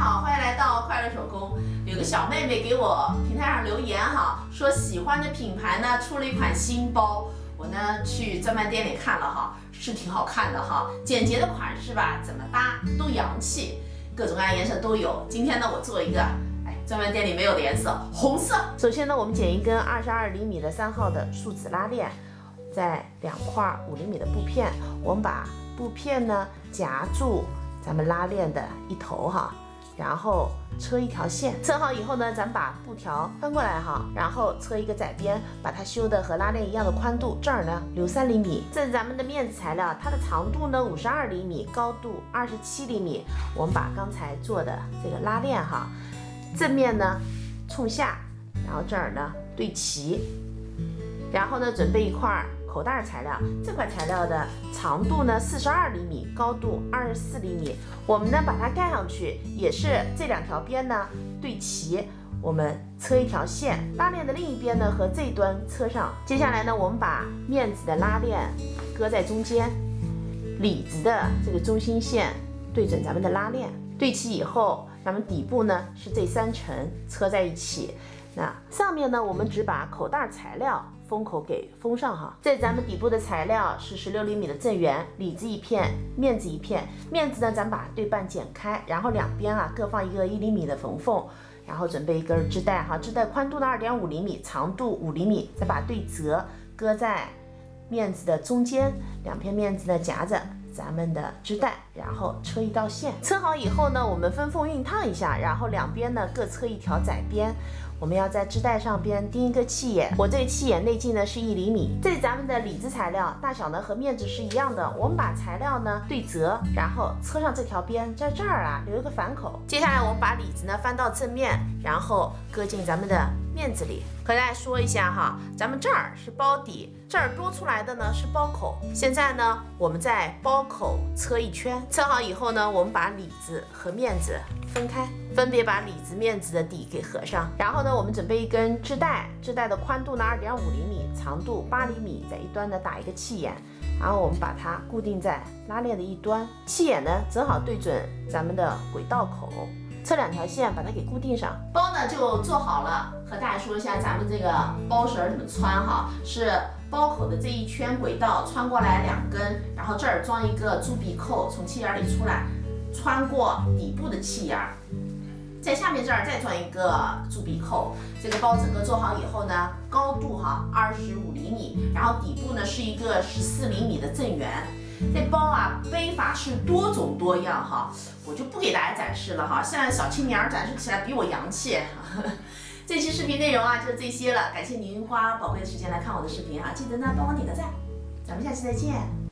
好，欢迎来到快乐手工。有个小妹妹给我平台上留言哈，说喜欢的品牌呢出了一款新包，我呢去专卖店里看了哈，是挺好看的哈，简洁的款式吧，怎么搭都洋气，各种各样的颜色都有。今天呢，我做一个，专卖店里没有的颜色，红色。首先呢，我们剪一根22厘米的3号的树脂拉链，在2块5厘米的布片，我们把布片呢夹住咱们拉链的一头哈，然后车一条线，车好以后呢，咱们把布条翻过来哈，然后车一个窄边，把它修的和拉链一样的宽度，这儿呢留3厘米。这是咱们的面子材料，它的长度呢52厘米，高度27厘米。我们把刚才做的这个拉链哈，正面呢冲下，然后这儿呢对齐，然后呢准备一块口袋材料，这块材料的长度呢42厘米，高度24厘米。我们呢把它盖上去，也是这2条边呢对齐，我们车一条线，拉链的另一边呢和这端车上。接下来呢，我们把面子的拉链搁在中间，里子的这个中心线对准咱们的拉链，对齐以后，咱们底部呢是这3层车在一起。那上面呢，我们只把口袋材料封口给封上哈。这咱们底部的材料是16厘米的正圆，里子一片，面子一片。面子呢，咱把对半剪开，然后两边各放一个1厘米的缝缝，然后准备一根织带哈，织带宽度呢2.5厘米，长度5厘米，再把对折搁在面子的中间，两片面子呢夹着咱们的织带，然后车一道线。车好以后呢，我们分缝熨烫一下，然后两边呢各车一条窄边。我们要在织带上边钉一个气眼，我这个气眼内径呢是1厘米。这是咱们的里子材料，大小呢和面子是一样的。我们把材料呢对折，然后车上这条边在这儿留一个反口。接下来我们把里子呢翻到正面，然后搁进咱们的面子里。和大家说一下哈，咱们这儿是包底，这儿多出来的呢是包口。现在呢，我们在包口车一圈，车好以后呢，我们把里子和面子分开，分别把里子、面子的底给合上。然后呢，我们准备一根织带，织带的宽度呢2.5厘米，长度8厘米，在一端呢打一个气眼，然后我们把它固定在拉链的一端，气眼呢正好对准咱们的轨道口。车2条线把它给固定上，包呢就做好了。和大家说一下咱们这个包绳怎么穿哈，是包口的这一圈轨道穿过来2根，然后这儿装一个铸币扣，从气眼里出来，穿过底部的气眼，在下面这儿再装一个铸币扣。这个包整个做好以后呢，高度25厘米，然后底部呢是一个14厘米的正圆。这包背法是多种多样哈，我就不给大家展示了哈，现在小青年展示起来比我洋气。这期视频内容就是这些了，感谢您花宝贵的时间来看我的视频记得呢帮我点个赞，咱们下期再见。